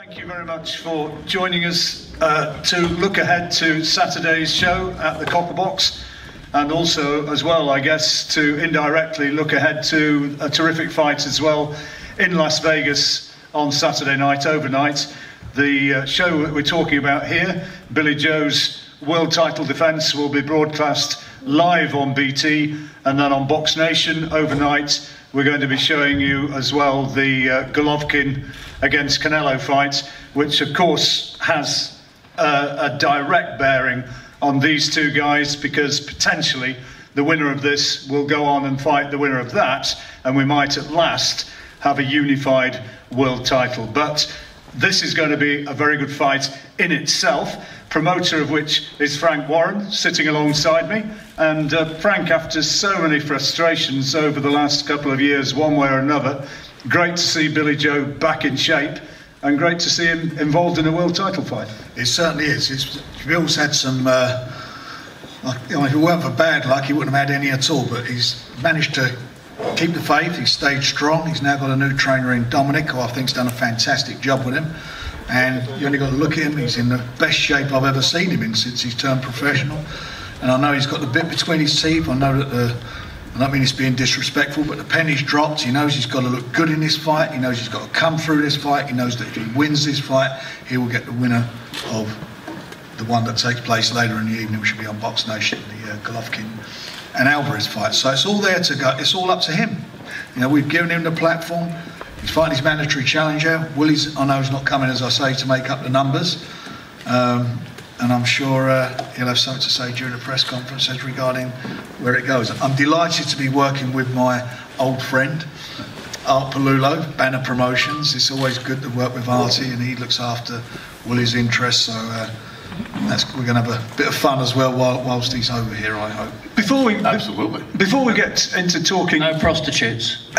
Thank you very much for joining us to look ahead to Saturday's show at the Copper Box, and also as well, I guess, to indirectly look ahead to a terrific fight as well in Las Vegas on Saturday night, overnight. The show that we're talking about here, Billy Joe's world title defence, will be broadcast live on BT, and then on Box Nation overnight we're going to be showing you as well the Golovkin against Canelo fight, which of course has a direct bearing on these two guys, because potentially the winner of this will go on and fight the winner of that, and we might at last have a unified world title. But this is going to be a very good fight in itself, promoter of which is Frank Warren, sitting alongside me. And Frank, after so many frustrations over the last couple of years, one way or another, great to see Billy Joe back in shape, and great to see him involved in a world title fight. It certainly is. Bill's had some, if it weren't for bad luck, he wouldn't have had any at all, but he's managed to keep the faith. He's stayed strong. He's now got a new trainer in Dominic, who I think's done a fantastic job with him. And you only got to look at him. He's in the best shape I've ever seen him in since he's turned professional. And I know he's got the bit between his teeth. I know that I don't mean it's being disrespectful, but the penny's dropped. He knows he's got to look good in this fight. He knows he's got to come through this fight. He knows that if he wins this fight, he will get the winner of the one that takes place later in the evening, which will be on Box Nation, the Golovkin and Alvarez fight. So it's all there to go. It's all up to him. You know, we've given him the platform. He's fighting his mandatory challenger. Willie's, I know, he's not coming, as I say, to make up the numbers. And I'm sure he'll have something to say during the press conference as regarding where it goes. I'm delighted to be working with my old friend, Art Palulo, Banner Promotions. It's always good to work with Artie, and he looks after Willie's interests. So we're going to have a bit of fun as well whilst he's over here, I hope. Before we get into talking, no prostitutes.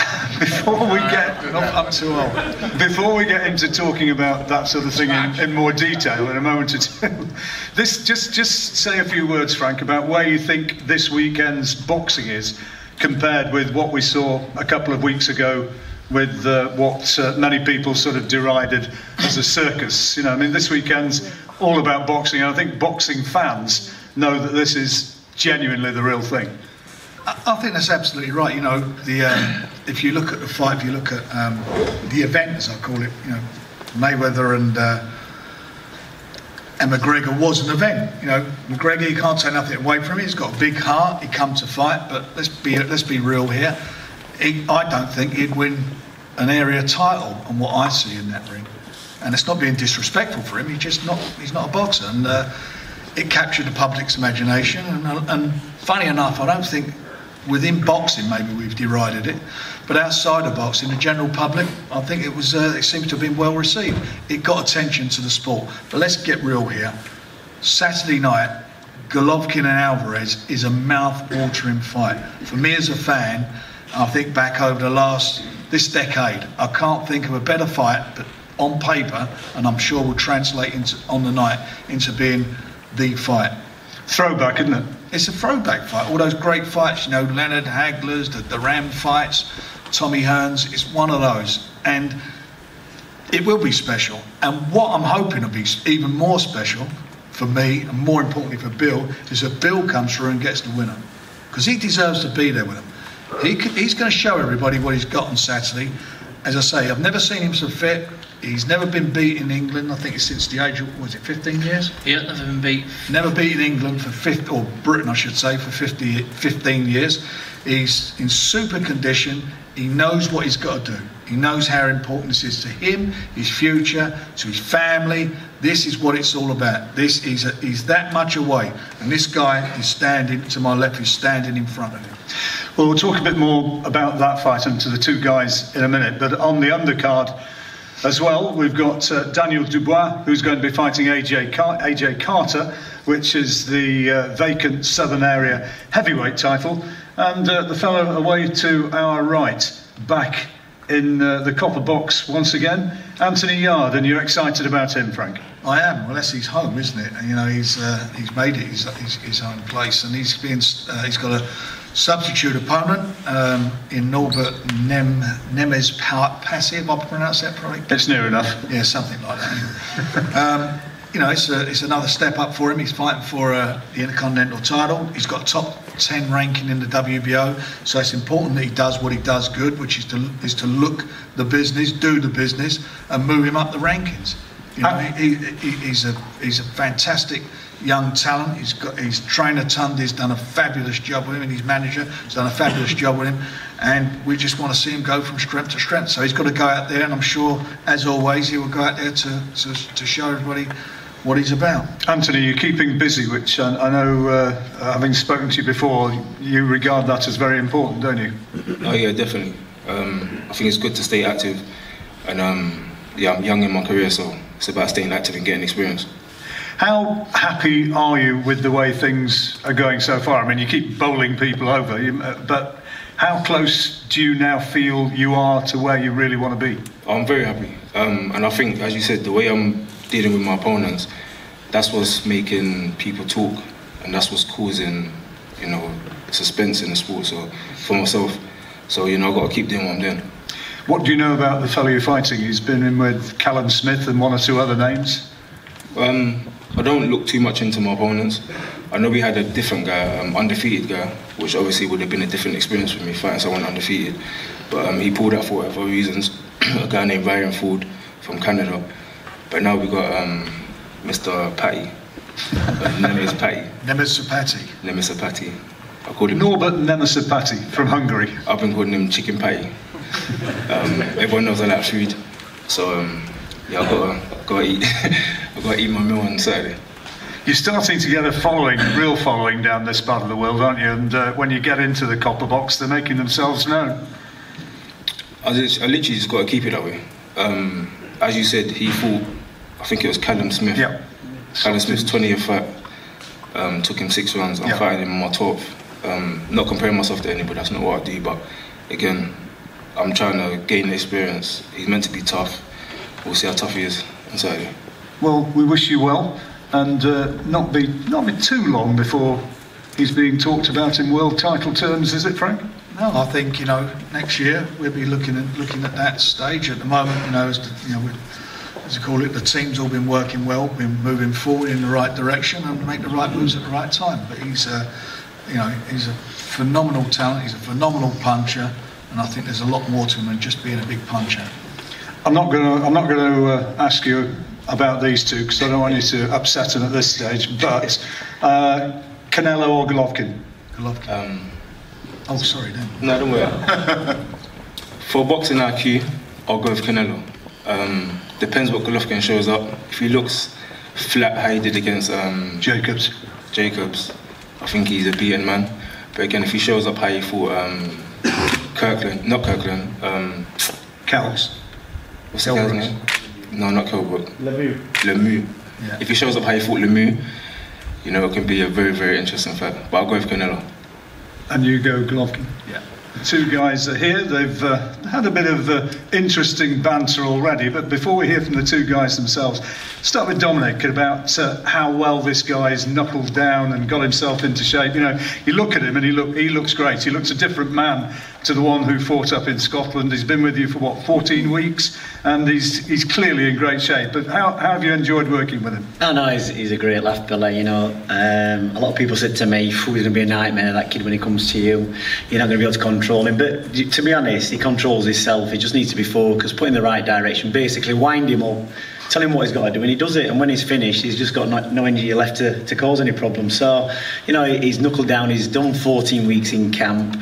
Before we get, I'm too old. Before we get into talking about that sort of thing in more detail in a moment or two, just say a few words, Frank, about where you think this weekend's boxing is compared with what we saw a couple of weeks ago with what many people sort of derided as a circus. You know, I mean, this weekend's all about boxing, and I think boxing fans know that this is genuinely the real thing. I think that's absolutely right. You know, if you look at the fight, if you look at the event, as I call it, you know, Mayweather and McGregor was an event. You know, McGregor, you can't take nothing away from him. He's got a big heart. He come to fight, but let's be real here. I don't think he'd win an area title on what I see in that ring, and it's not being disrespectful for him. He's not a boxer, and it captured the public's imagination. And funny enough, I don't think within boxing maybe we've derided it, but outside of boxing, the general public, I think it seems to have been well received. It got attention to the sport. But let's get real here. Saturday night, Golovkin and Alvarez is a mouth-watering fight. For me as a fan, I think back over this decade, I can't think of a better fight, but on paper, and I'm sure will translate on the night into being the fight. Throwback, isn't it? It's a throwback fight. All those great fights, you know, Leonard Hagler's, the Ram fights, Tommy Hearns. It's one of those, and it will be special. And what I'm hoping to be even more special for me, and more importantly for Bill, is that Bill comes through and gets the winner, because he deserves to be there with him. He's going to show everybody what he's got on Saturday. As I say, I've never seen him so fit. He's never been beat in England. I think it's since the age of, was it 15 years? Yeah, never been beat. Never beat in England or Britain, I should say, for 15 years. He's in super condition. He knows what he's got to do. He knows how important this is to him, his future, to his family. This is what it's all about. He's that much away. And this guy is standing to my left, he's standing in front of him. Well, we'll talk a bit more about that fight and to the two guys in a minute. But on the undercard as well, we've got Daniel Dubois, who's going to be fighting AJ Carter, which is the vacant Southern Area heavyweight title. And the fellow away to our right, back in the Copper Box once again, Anthony Yard. And you're excited about him, Frank? I am. Well, that's his home, isn't it? And, you know, he's made it his own place, and he's got a substitute opponent in Norbert Nemes Passi, if I pronounce that correctly. It's near enough. Yeah, something like that. You know, it's another step up for him. He's fighting for the Intercontinental title. He's got top 10 ranking in the WBO, so it's important that he does what he does good, which is to look the business, do the business, and move him up the rankings. You know, he's a fantastic young talent. His trainer Tunde's done a fabulous job with him, and his manager has done a fabulous job with him. And we just want to see him go from strength to strength. So he's got to go out there, and I'm sure, as always, he will go out there to show everybody what he's about. Anthony, you're keeping busy, which I know, having spoken to you before, you regard that as very important, don't you? Oh yeah, definitely. I think it's good to stay active, and yeah, I'm young in my career, so it's about staying active and getting experience. How happy are you with the way things are going so far? I mean, you keep bowling people over, but how close do you now feel you are to where you really want to be? I'm very happy, and I think, as you said, the way I'm dealing with my opponents, that's what's making people talk, and that's what's causing, you know, suspense in the sport. So for myself, so you know, I've got to keep doing what I'm doing. What do you know about the fellow you're fighting? He's been in with Callum Smith and one or two other names. I don't look too much into my opponents. I know we had a different guy, undefeated guy, which obviously would have been a different experience for me fighting someone undefeated. But he pulled out for whatever reasons. A guy named Ryan Ford from Canada. But now we got Mr. Patty, Nemes Patty. Nemes Patty. I called him Norbert Nemes Patty from Hungary. I've been calling him Chicken Patty. Everyone knows I like food, so yeah, I've got to eat. I've got to eat my meal on Saturday. You're starting to get a real following down this part of the world, aren't you? And when you get into the copper box, they're making themselves known. I literally just got to keep it that way. As you said, he fought, I think it was Callum Smith. Yeah. Callum Smith's 20th fight. Took him 6 rounds. I'm fighting him on my 12th. Not comparing myself to anybody, that's not what I do, but again, I'm trying to gain the experience. He's meant to be tough. We'll see how tough he is on Saturday. Well, we wish you well, and not be too long before he's being talked about in world title terms, is it, Frank? No, I think, you know, next year we'll be looking at that stage. At the moment, you know, as you call it, the team's all been working well, been moving forward in the right direction and make the right moves at the right time. But he's a phenomenal talent. He's a phenomenal puncher, and I think there's a lot more to him than just being a big puncher. I'm not going to ask you about these two because I don't want you to upset them at this stage. But Canelo or Golovkin? Golovkin. Oh, sorry, then. No, don't worry. For boxing IQ, I'll go with Canelo. Depends what Golovkin shows up. If he looks flat how he did against Jacobs, I think he's a beaten man. But again, if he shows up how he fought Kells. What's the guy's name? No, not Kelbrook. Lemieux. Yeah. If he shows up how he fought Lemieux, you know, it can be a very, very interesting fight. But I'll go with Canelo. And you go Golovkin? Yeah. The two guys are here. They've had a bit of interesting banter already. But before we hear from the two guys themselves, start with Dominic about how well this guy's knuckled down and got himself into shape. You know, you look at him and he looks great. He looks a different man to the one who fought up in Scotland. He's been with you for, what, 14 weeks? And he's clearly in great shape. But how have you enjoyed working with him? Oh, no, he's a great laugh, Billy. You know, a lot of people said to me, he's going to be a nightmare, that kid, when he comes to you. You're not going to be able to control him. But to be honest, he controls himself. He just needs to be focused, put in the right direction, basically wind him up, tell him what he's got to do, and he does it. And when he's finished, he's just got no energy left to cause any problems. So, you know, he's knuckled down. He's done 14 weeks in camp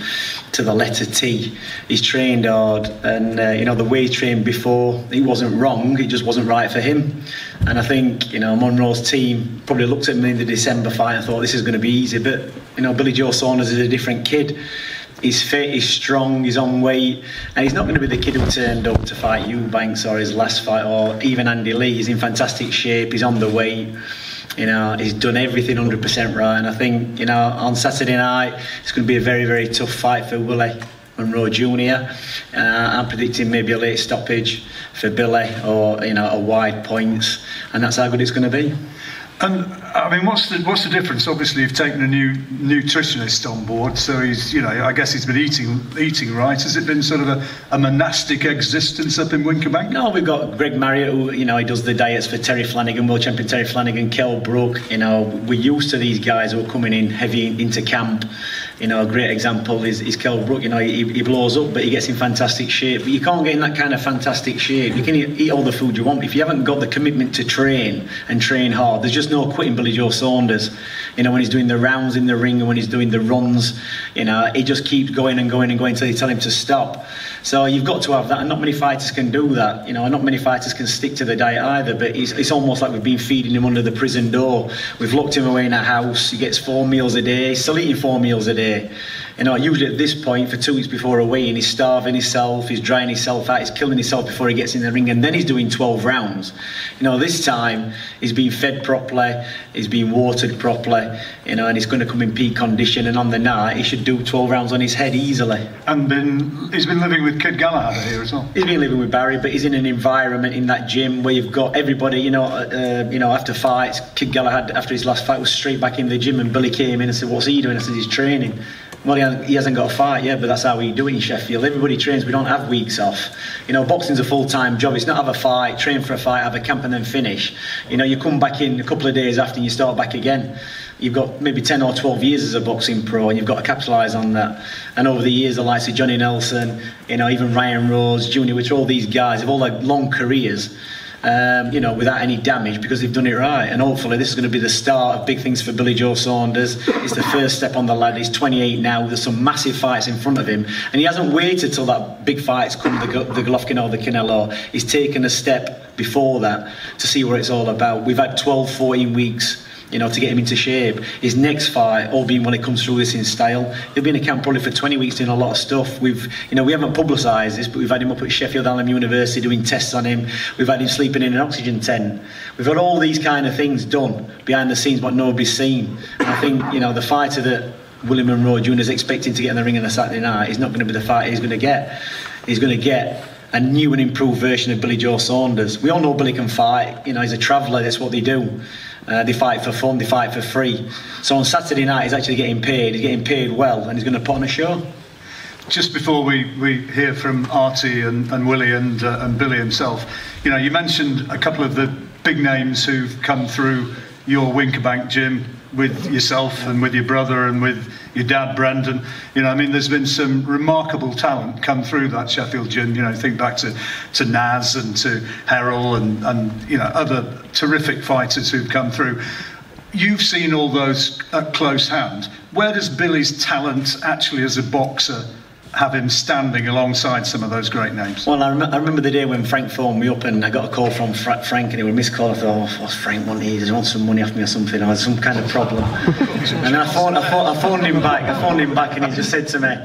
to the letter T. He's trained hard, and you know, the way he trained before, he wasn't wrong. It just wasn't right for him. And I think, you know, Monroe's team probably looked at him in the December fight and thought this is going to be easy. But you know, Billy Joe Saunders is a different kid. He's fit, he's strong, he's on weight, and he's not going to be the kid who turned up to fight Eubanks or his last fight, or even Andy Lee. He's in fantastic shape, he's on the weight, you know, he's done everything 100% right. And I think, you know, on Saturday night, it's going to be a very, very tough fight for Willie Monroe Jr. I'm predicting maybe a late stoppage for Billy, or, you know, a wide points, and that's how good it's going to be. And I mean, what's the difference? Obviously, you've taken a new nutritionist on board, so he's, I guess he's been eating right. Has it been sort of a monastic existence up in Wincobank? No, we've got Greg Marriott, who he does the diets for Terry Flanagan, world champion Terry Flanagan, Kell Brook. We're used to these guys who are coming in heavy into camp. A great example is Kell Brook. He blows up, but he gets in fantastic shape. But you can't get in that kind of fantastic shape. You can eat all the food you want. If you haven't got the commitment to train and train hard, there's just no quitting Billy Joe Saunders. When he's doing the rounds in the ring and when he's doing the runs, he just keeps going and going and going until you tell him to stop. So you've got to have that, and not many fighters can do that. Not many fighters can stick to the diet either. But it's almost like we've been feeding him under the prison door. We've locked him away in a house. He gets 4 meals a day. He's still eating 4 meals a day. Usually at this point, for 2 weeks before a weigh-in, he's starving himself, he's drying himself out, he's killing himself before he gets in the ring, and then he's doing 12 rounds. This time, he's been fed properly, he's been watered properly, and he's going to come in peak condition, and on the night, he should do 12 rounds on his head easily. And he's been living with Kid Galahad here as well? He's been living with Barry, but he's in an environment in that gym where you've got everybody, after fights. Kid Galahad, after his last fight, was straight back in the gym, and Billy came in and said, "What's he doing?" I said, "He's training." Well, he hasn't got a fight yet, but that's how we do it in Sheffield. Everybody trains. We don't have weeks off. Boxing's a full-time job. It's not have a fight, train for a fight, have a camp and then finish. You come back in a couple of days after and you start back again. You've got maybe 10 or 12 years as a boxing pro, and you've got to capitalise on that. And over the years, the likes of Johnny Nelson, even Ryan Rhodes Jr, which are all these guys, have all had long careers. Without any damage, because they've done it right. And hopefully this is going to be the start of big things for Billy Joe Saunders. It's the first step on the ladder. He's 28 now. There's some massive fights in front of him, and he hasn't waited till that big fight's come, the Golovkin or the Canelo. He's taken a step before that to see what it's all about. We've had 12, 14 weeks to get him into shape. His next fight, all being when it comes through this in style, he'll be in a camp probably for 20 weeks doing a lot of stuff. We haven't publicised this, but we've had him up at Sheffield Hallam University doing tests on him. We've had him sleeping in an oxygen tent. We've had all these kind of things done behind the scenes, what nobody's seen. And I think, the fighter that Willie Monroe Jr is expecting to get in the ring on a Saturday night is not going to be the fighter he's going to get. He's going to get a new and improved version of Billy Joe Saunders. We all know Billy can fight. He's a traveller. That's what they do. They fight for fun, they fight for free. So on Saturday night, he's actually getting paid. He's getting paid well, and he's going to put on a show. Just before we hear from Artie and Willie and Billy himself, you mentioned a couple of the big names who've come through your Wincobank gym with yourself and with your brother and with your dad Brendan. There's been some remarkable talent come through that Sheffield gym. Think back to Naz and to Errol and other terrific fighters who've come through. You've seen all those at close hand. Where does Billy's talent actually as a boxer have him standing alongside some of those great names? Well, I remember the day when Frank phoned me up and I got a call from Frank, and it was a missed call. I thought, what's Frank wanting? Does he want some money off me or something? Or there's some kind of problem. And I phoned him back and he just said to me,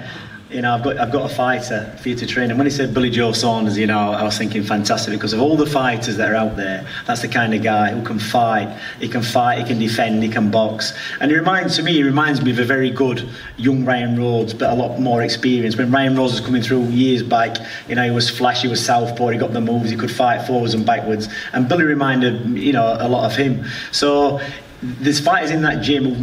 I've got a fighter for you to train. And when he said Billy Joe Saunders, I was thinking fantastic, because of all the fighters that are out there, that's the kind of guy who can fight. He can fight, he can defend, he can box. And he reminds me of a very good young Ryan Rhodes, but a lot more experienced. When Ryan Rhodes was coming through years back, he was flashy, he was southpaw, he got the moves, he could fight forwards and backwards. And Billy reminded, a lot of him. So there's fighters in that gym who've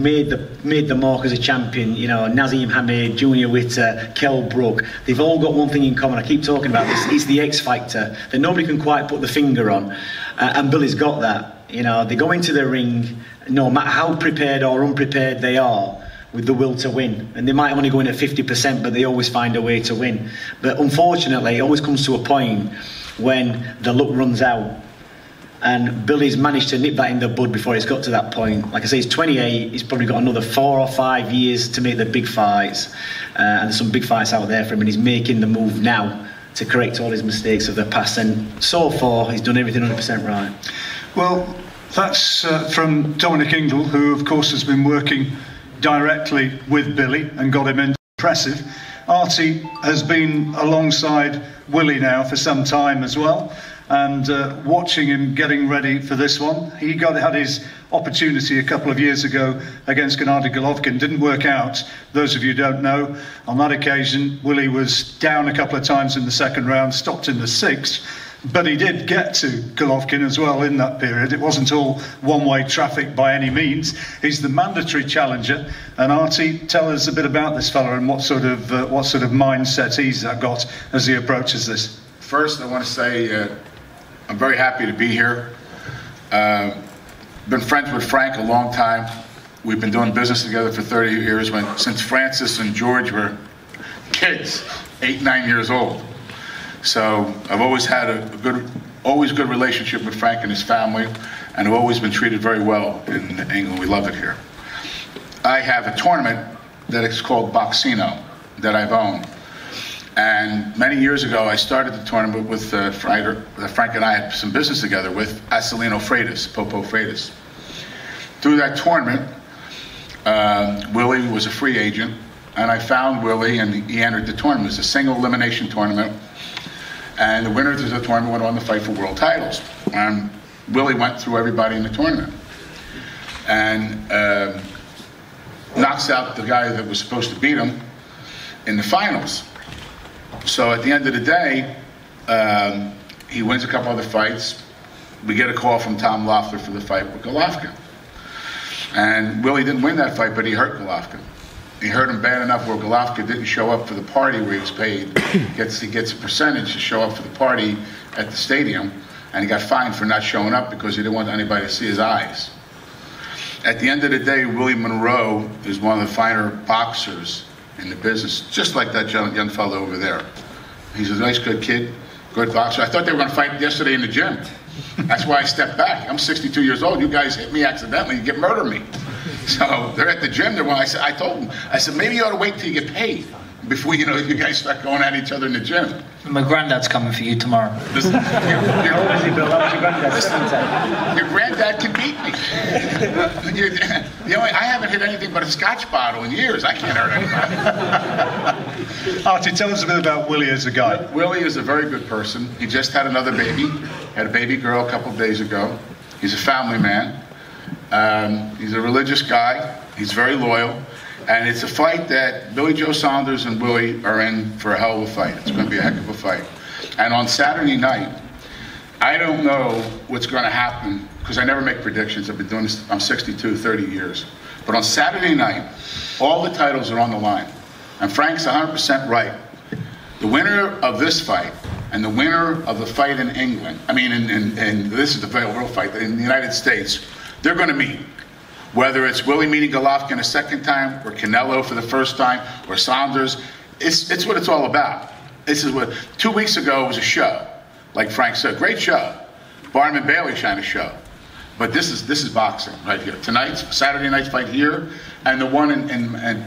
made the mark as a champion. Nazim Hamid, Junior Witter, Kell Brook. They've all got one thing in common. I keep talking about this. It's the X factor that nobody can quite put the finger on, and Billy's got that. They go into the ring, no matter how prepared or unprepared they are, with the will to win. And they might only go in at 50%, but they always find a way to win. But unfortunately, it always comes to a point when the luck runs out. And Billy's managed to nip that in the bud before he's got to that point. Like I say, he's 28. He's probably got another 4 or 5 years to make the big fights. And there's some big fights out there for him. And he's making the move now to correct all his mistakes of the past. And so far, he's done everything 100% right. Well, that's from Dominic Ingle, who, of course, has been working directly with Billy and got him in. Impressive. Artie has been alongside Willie now for some time as well. And watching him getting ready for this one, he had his opportunity a couple of years ago against Gennady Golovkin. Didn't work out. Those of you who don't know, on that occasion, Willie was down a couple of times in the second round, stopped in the 6th, But he did get to Golovkin as well in that period. It wasn't all one-way traffic by any means. He's the mandatory challenger. And Artie, tell us a bit about this fella and what sort of mindset he's got as he approaches this. First, I want to say I'm very happy to be here. Been friends with Frank a long time. We've been doing business together for 30 years, since Francis and George were kids, 8, 9 years old. So I've always had a good relationship with Frank and his family, and I've always been treated very well in England. We love it here. I have a tournament that is called Boxino that I've owned. And many years ago, I started the tournament with Frank and I had some business together with Acelino Freitas, Popo Freitas. Through that tournament, Willie was a free agent, and I found Willie, and he entered the tournament. It was a single elimination tournament. And the winners of the tournament went on to fight for world titles. And Willie went through everybody in the tournament and knocks out the guy that was supposed to beat him in the finals. So at the end of the day, he wins a couple other fights. We get a call from Tom Loeffler for the fight with Golovkin. And Willie didn't win that fight, but he hurt Golovkin. He hurt him bad enough where Golovkin didn't show up for the party where he was paid. He gets a percentage to show up for the party at the stadium, and he got fined for not showing up because he didn't want anybody to see his eyes. At the end of the day, Willie Monroe is one of the finer boxers in the business, just like that young fellow over there. He's a nice, good kid, good boxer. I thought they were going to fight yesterday in the gym. That's why I stepped back. I'm 62 years old. You guys hit me accidentally, you murder me. So they're at the gym. I told them, I said, maybe you ought to wait till you get paid before you guys start going at each other in the gym. My granddad's coming for you tomorrow. Listen, your granddad can beat me. I haven't hit anything but a Scotch bottle in years. I can't hurt anybody. Artie, tell us a bit about Willie as a guy. Willie is a very good person. He just had another baby. Had a baby girl a couple of days ago. He's a family man. He's a religious guy. He's very loyal. And it's a fight that Billy Joe Saunders and Willie are in for a hell of a fight. It's going to be a heck of a fight. And on Saturday night, I don't know what's going to happen because I never make predictions. I've been doing this, I'm 62, 30 years. But on Saturday night, all the titles are on the line. And Frank's 100% right. The winner of this fight and the winner of the fight in England, and this is the real fight, in the United States, they're going to meet. Whether it's Willie meeting Golovkin a second time, or Canelo for the first time, or Saunders, it's what it's all about. This is what 2 weeks ago was a show, like Frank said, great show. Barnum and Bailey kind of show, but this is boxing right here. Tonight's Saturday night's fight here, and the one in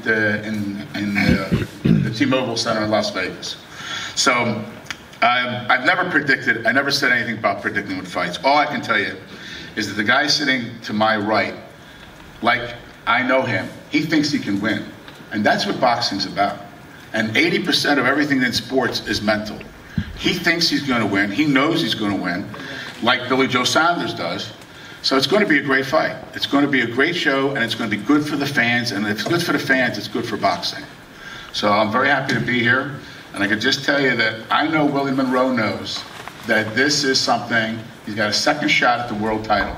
the T-Mobile Center in Las Vegas. So I've never predicted. I never said anything about predicting with fights. All I can tell you is that the guy sitting to my right. Like, I know him. He thinks he can win. And that's what boxing's about. And 80% of everything in sports is mental. He thinks he's going to win. He knows he's going to win, like Billy Joe Saunders does. So it's going to be a great fight. It's going to be a great show, and it's going to be good for the fans. And if it's good for the fans, it's good for boxing. So I'm very happy to be here. And I can just tell you that I know Willie Monroe knows that this is something, he's got a second shot at the world title.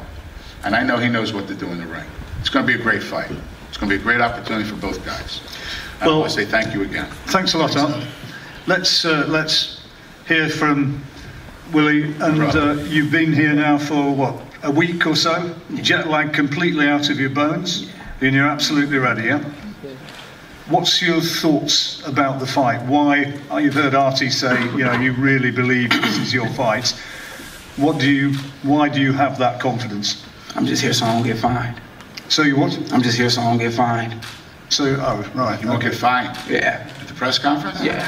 And I know he knows what to do in the ring. It's going to be a great fight. It's going to be a great opportunity for both guys. I want to say thank you again. Thanks a lot, Art. Let's hear from Willie. And you've been here now for, what, a week or so? Jet lag completely out of your bones? And you're absolutely ready, yeah? What's your thoughts about the fight? Why, you've heard Artie say, you really believe this is your fight. Why do you have that confidence? I'm just here so I don't get fined. So you what? I'm just here so I don't get fined. So, oh, right. You won't get fined? Yeah. At the press conference? Yeah.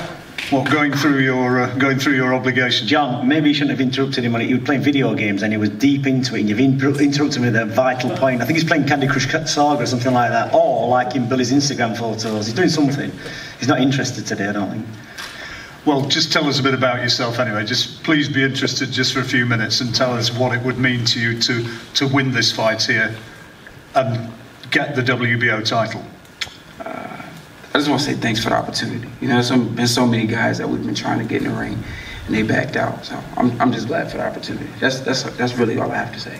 What, going through your obligation? John, maybe you shouldn't have interrupted him when he was playing video games and he was deep into it, and you've interrupted him at a vital point. I think he's playing Candy Crush Saga or something like that, or like in Billy's Instagram photos. He's doing something. He's not interested today, I don't think. Well, just tell us a bit about yourself anyway. Just please be interested just for a few minutes and tell us what it would mean to you to win this fight here and get the WBO title. I just want to say thanks for the opportunity. There's been so many guys that we've been trying to get in the ring. and they backed out. So I'm just glad for the opportunity. That's really all I have to say.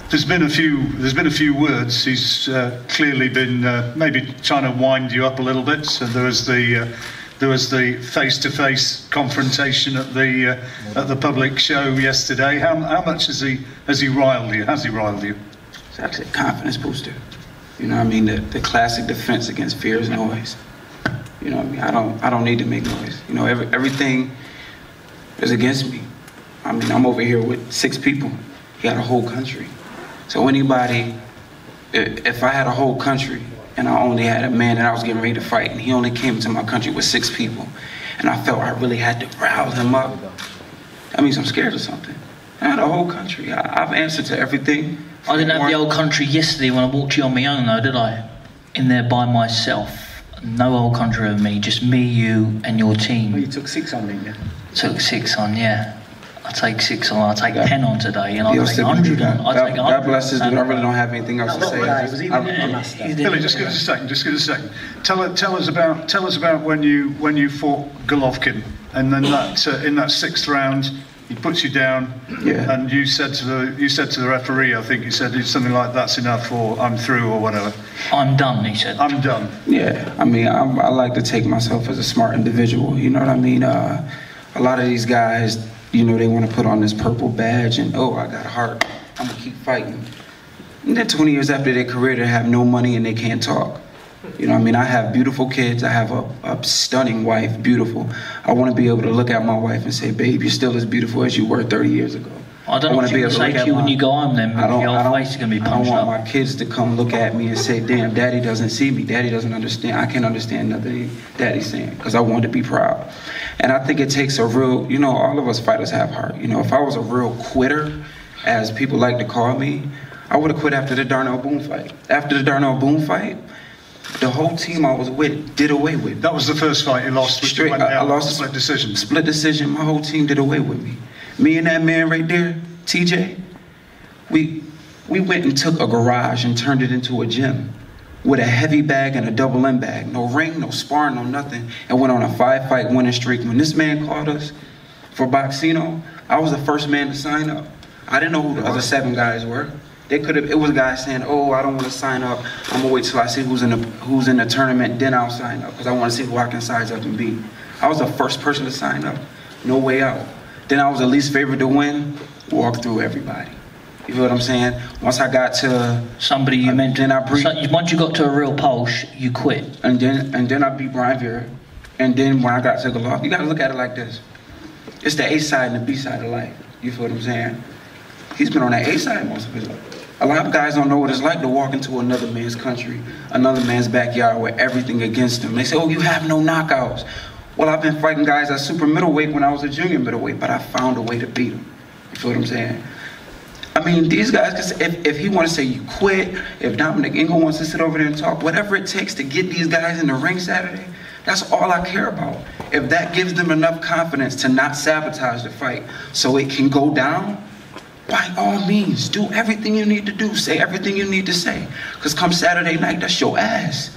There's been a few words. He's clearly been maybe trying to wind you up a little bit. So there was the face-to-face confrontation at the public show yesterday. How much has he riled you? Has he riled you? It's actually a confidence booster. You know what I mean? The classic defense against fear is noise. You know what I mean? I don't need to make noise. You know, everything is against me. I mean, I'm over here with 6 people. He had a whole country. So anybody, if I had a whole country and I only had a man that I was getting ready to fight, and he only came to my country with 6 people, and I felt I really had to rile him up, that means I'm scared of something. I had a whole country. I've answered to everything. I didn't have the whole country yesterday when I walked you on my own, though, did I? In there by myself. No whole country of me, just me, you, and your team. Well, you took 6 on me, yeah? Took 6 on, yeah. I take 6 on, I take 10 on today, and I take 100 on. I take 100. God bless his dude. I really don't have anything else to say. Billy, just give us a second. Tell us about when you fought Golovkin, and then in that 6th round, he puts you down, yeah. And you said to the referee, I think you said something like, "That's enough," or "I'm through," or whatever. I'm done, he said. I'm done. Yeah, I mean, I like to take myself as a smart individual. You know what I mean? A lot of these guys, you know, they want to put on this purple badge and, oh, I got a heart, I'm gonna keep fighting. And then 20 years after their career, they have no money and they can't talk. You know what I mean? I have beautiful kids. I have a stunning wife, beautiful. I want to be able to look at my wife and say, babe, you're still as beautiful as you were 30 years ago. I don't know what you're going to say to you when you go home then, but your face is going to be punched up. I don't want my kids to come look at me and say, damn, daddy doesn't see me. Daddy doesn't understand. I can't understand nothing daddy's saying, because I want to be proud. And I think it takes a real, you know, all of us fighters have heart. You know, if I was a real quitter, as people like to call me, I would have quit after the Darnell Boone fight. After the Darnell Boone fight, the whole team I was with did away with. That was the first fight you lost. Straight, I lost a split decision. Split decision. My whole team did away with me. Me and that man right there, TJ, we went and took a garage and turned it into a gym with a heavy bag and a double M bag. No ring, no sparring, no nothing. And went on a 5-fight winning streak. When this man called us for Boxino, I was the first man to sign up. I didn't know who the other 7 guys were. It was a guy saying, oh, I don't want to sign up. I'm going to wait till I see who's in the tournament, then I'll sign up, because I want to see who I can size up and beat. I was the first person to sign up. No way out. Then I was the least favorite to win, walk through everybody. You feel what I'm saying? Once I got to somebody you mentioned, once you got to a real pulse, you quit. And then I beat Brian Vera. And then when I got to Golovkin, you got to look at it like this. It's the A side and the B side of life. You feel what I'm saying? He's been on that A side most of his life. A lot of guys don't know what it's like to walk into another man's country, another man's backyard with everything against him. They say, oh, you have no knockouts. Well, I've been fighting guys at super middleweight when I was a junior middleweight, but I found a way to beat them. You feel what I'm saying? I mean, these guys, if he wants to say you quit, if Dominic Ingle wants to sit over there and talk, whatever it takes to get these guys in the ring Saturday, that's all I care about. If that gives them enough confidence to not sabotage the fight so it can go down, by all means, do everything you need to do. Say everything you need to say. Because come Saturday night, that's your ass.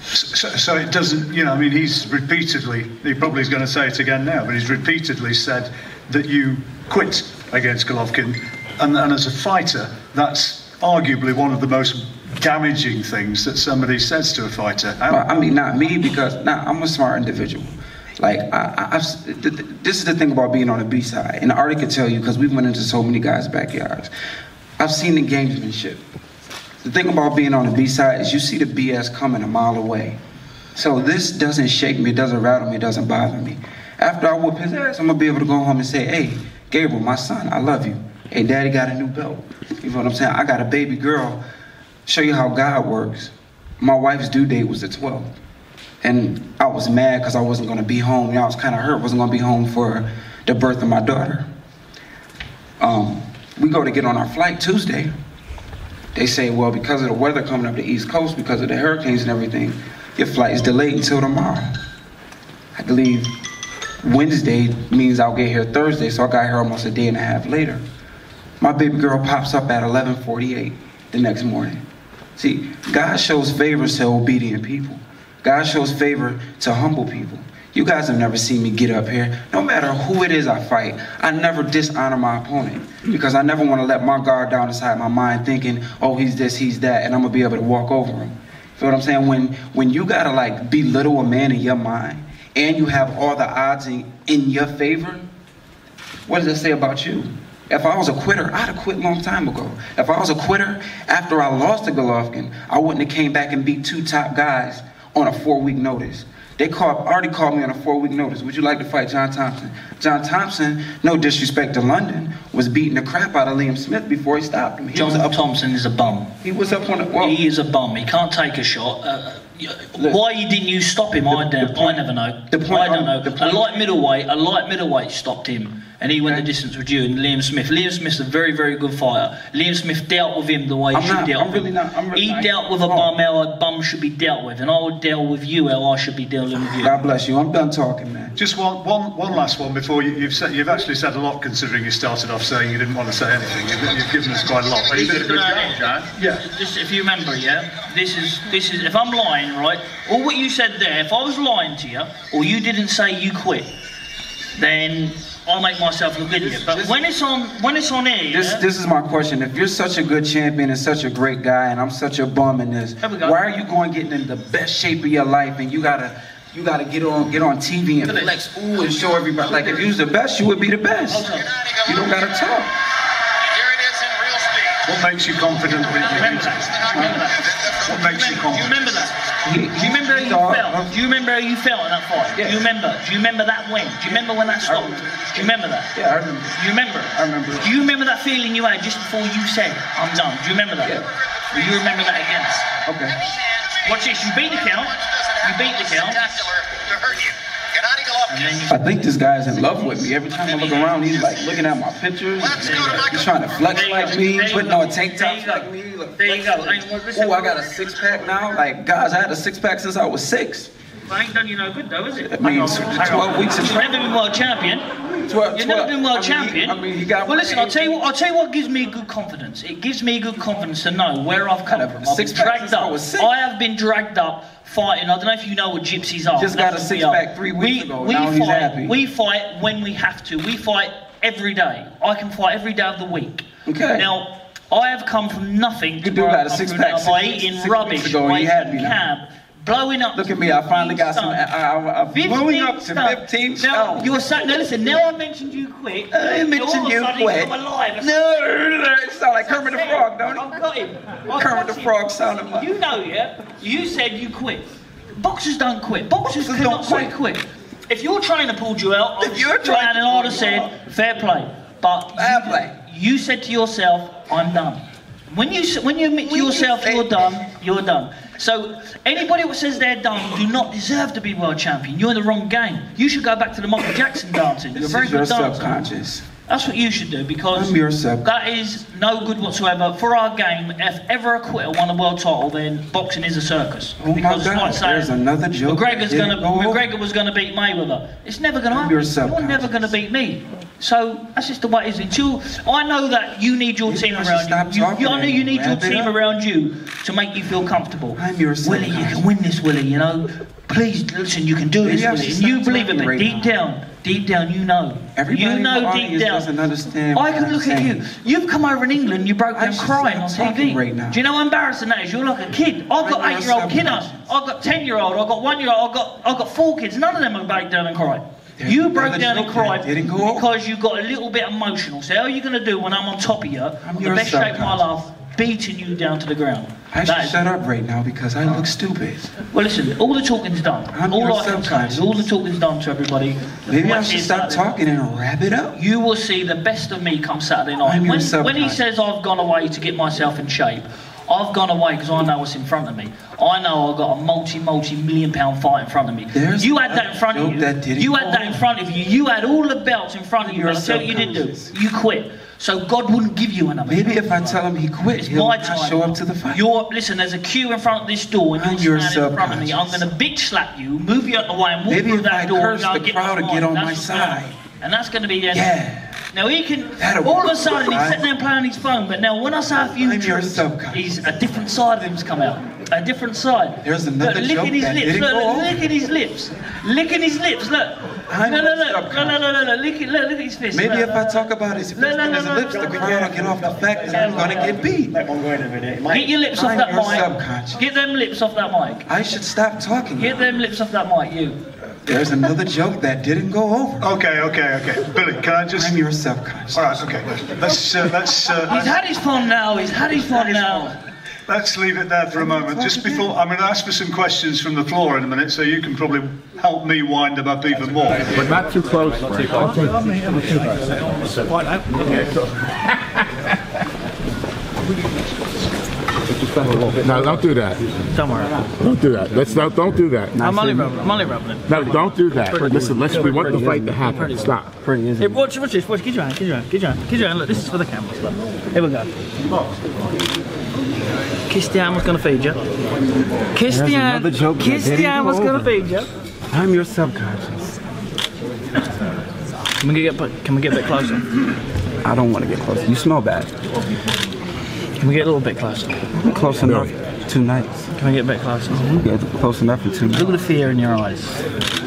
So it doesn't, you know, I mean, he probably is going to say it again now, but he's repeatedly said that you quit against Golovkin. And as a fighter, that's arguably one of the most damaging things that somebody says to a fighter. Well, I mean, not me, because I'm a smart individual. Like, this is the thing about being on the B side, and Artie could tell you, because we've went into so many guys' backyards. I've seen the gamesmanship. The thing about being on the B side is you see the BS coming a mile away. So this doesn't shake me, it doesn't rattle me, it doesn't bother me. After I whoop his ass, I'm gonna be able to go home and say, hey, Gabriel, my son, I love you. Hey, daddy got a new belt. You know what I'm saying? I got a baby girl. Show you how God works. My wife's due date was the 12th. And I was mad because I wasn't going to be home. You know, I was kind of hurt. I wasn't going to be home for the birth of my daughter. We go to get on our flight Tuesday. They say, well, because of the weather coming up the East Coast, because of the hurricanes and everything, your flight is delayed until tomorrow. I believe Wednesday means I'll get here Thursday, so I got here almost a day and a half later. My baby girl pops up at 11:48 the next morning. See, God shows favors to obedient people. God shows favor to humble people. You guys have never seen me get up here. No matter who it is I fight, I never dishonor my opponent because I never want to let my guard down inside my mind thinking, oh, he's this, he's that, and I'm going to be able to walk over him. Feel what I'm saying? When you got to like belittle a man in your mind and you have all the odds in your favor, what does that say about you? If I was a quitter, I'd have quit a long time ago. If I was a quitter, after I lost to Golovkin, I wouldn't have came back and beat 2 top guys on a 4-week notice. They already called me on a 4-week notice. Would you like to fight John Thompson? John Thompson, no disrespect to London, was beating the crap out of Liam Smith before he stopped him. John Thompson is a bum. He was up on the... He is a bum. He can't take a shot. Why didn't you stop him? I never know. I don't know. A light middleweight stopped him. And he went the distance with you and Liam Smith. Liam Smith's a very, very good fighter. Liam Smith dealt with him the way he should deal with him. He dealt with a bum how a bum should be dealt with, and I would deal with you how I should be dealing with you. God bless you. I'm done talking, man. Just one last one before you've actually said a lot, considering you started off saying you didn't want to say anything. You've given us quite a lot. But you did a good job, John. Yeah. Just, if you remember, this is. If I'm lying, right, all what you said there, if I was lying to you, or you didn't say you quit, then I'll make myself look idiot. But when it's on air, this is my question. If you're such a good champion and such a great guy, and I'm such a bum in this, why are you getting in the best shape of your life and you gotta get on TV and flex and show everybody? Like if you was the best, you would be the best. You don't gotta talk. Here it is in real speed. What makes you confident with your remember that? What makes you confident? Do you remember that? Do you remember how you felt? Do you remember how you felt in that fight? Yeah. Do you remember that when? Do you remember when that stopped? Do you remember that? Yeah, I remember. Do you remember? I remember. Do you remember that feeling you had just before you said, I'm done? Do you remember that? Yeah. Will you remember that again? Okay. Watch this. You beat the count. You beat the count. To hurt you. And then you I think this guy's in love with me. Every time I look around, he's like looking at my pictures. He's trying to flex like me, putting on tank tops like me. There you go. Oh, I got a 6-pack now. Like, guys, I had a 6-pack since I was 6. But ain't done you no good though, is it? That means 12 weeks of You've never been world champion. You've never been world champion. He got. Well, listen, I'll tell you what gives me good confidence. It gives me good confidence to know where I've come from. I've been dragged up. I have been dragged up fighting. I don't know if you know what gypsies are. Just got a 6-pack 3 weeks ago. Now he's happy. We fight when we have to. We fight every day. I can fight every day of the week. Okay. Now, I have come from nothing to do got a 6-pack by eating rubbish, by cab, blowing up. Look at me, I finally got some. I'm blowing up to 15 Now, you're saying, now listen, now I mentioned you quit. I mentioned you quit. No, it sounds like Kermit the Frog, don't it? I've got him. Kermit the Frog sounded like. You know, you said you quit. Boxers don't quit. Boxers cannot say quit. If your trainer pulled you out, and I'd have said, fair play. But fair play. You said to yourself, I'm done. When you admit to yourself you're done, you're done. So anybody who says they're done do not deserve to be world champion. You're in the wrong game. You should go back to the Michael Jackson dancing. You're a very good dancer. Subconscious. That's what you should do, because I'm your subconscious. that is no good whatsoever for our game. If ever a quitter won a world title, then boxing is a circus. Oh because my God, it's like there's another joke. McGregor was going to beat Mayweather. It's never going to happen. You're never going to beat me. So that's just the way it is. Until I know that you need your team around you. I know you need your team around you to make you feel comfortable. I'm your Willie, you can win this, Willie. You know, please listen. You can do this, Willie. And you believe it, but deep down, you know. Everybody you know deep down. Doesn't understand. I can look at you. You've come over in England. You broke down crying on TV. Right now. Do you know how embarrassing that is? You're like a kid. I've got 8-year-old kids. I've got 10-year-old. I've got 1-year-old. I've got 4 kids. None of them have broke down and cried. You broke down and cried because you got a little bit emotional. So how are you going to do when I'm on top of you, the best shape of my life, beating you down to the ground? I should shut up right now because I look stupid. Well, listen, all the talking's done. All I can say is all the talking's done to everybody. Maybe I should stop talking and wrap it up. You will see the best of me come Saturday night. When he says I've gone away to get myself in shape, I've gone away because I know what's in front of me. I know I've got a multi-million-pound fight in front of me. You had that in front of you. You had that in front of you. You had all the belts in front of you. But I'll tell you what you didn't do. You quit. So God wouldn't give you another. Maybe if I tell him he quit, he'll not show up to the fight. Listen, there's a queue in front of this door, and you're standing in front of me. I'm going to bitch slap you, move you out the way, and walk through that door. Maybe if I curse, the crowd will get on my side. And that's going to be the end. Yeah. Now he can, all of a sudden he's sitting there playing on his phone, but now when I say a few truths, he's a different side of him's come out. A different side. There's another look, licking his lips. Look, licking his lips. Licking his lips. Look. No, look at his fist. Maybe if I talk about his fist and his lips, the crowd will get off the fact that I'm gonna get beat. Get your lips off that mic. Get them lips off that mic. I should stop talking. Get them lips off that mic, you. There's another joke that didn't go over. Okay. Billy, can I just... I'm your subconscious. All right, okay. Let's he's had his fun now. He's had his fun now. Let's leave it there for a moment. Just before, I'm going to ask for some questions from the floor in a minute, so you can probably help me wind them up even more. But not too close. No, don't do that. Don't worry. Don't do that. Don't do that. I'm only rubbing. No, don't do that. Listen, we want the fight to happen. Stop. Hey, watch this. Watch. Get your hand. Look, this is for the camera. Here we go. Christian was going to feed you. Christian was going to feed you. I'm your subconscious. Can we get a bit closer? I don't want to get closer. You smell bad. Can we get a little bit closer? Close enough. 2 nights. Can we get a bit closer? Yeah, close enough for 2 nights. Look at the fear in your eyes.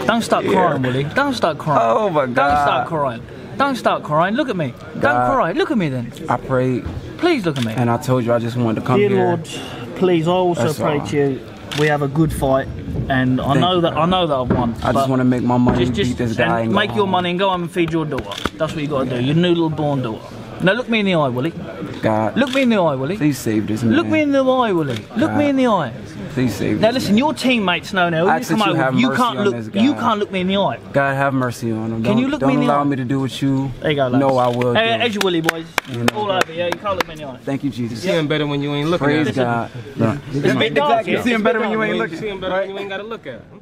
Don't start crying, Willie. Don't start crying. Oh my God. Don't start crying. Don't start crying. Look at me. Don't cry. Look at me then. I prayed. Please look at me. And I told you I just wanted to come here. Dear Lord, please, I also pray to you. We have a good fight, and I know that I've won. I just want to make my money, beat this guy, and make your money and go home and feed your daughter. That's what you got to do. Your new little born daughter. Now look me in the eye, Willie. God. Look me in the eye, Willie. Please save this man. Look me in the eye, Willie. Look me in the eye. Please save now listen, your teammates know now. You can't look me in the eye. God have mercy on him. Can you look me in the eye? Don't allow me to do what you. There you go, lads. No, I will. Hey, as you Willie boys. All over, yeah. You can't look me in the eye. Thank you, Jesus. You see him better when you ain't looking. Praise God. It's a bit dark. You see him better when you ain't looking. You see him better when you ain't got to look at him.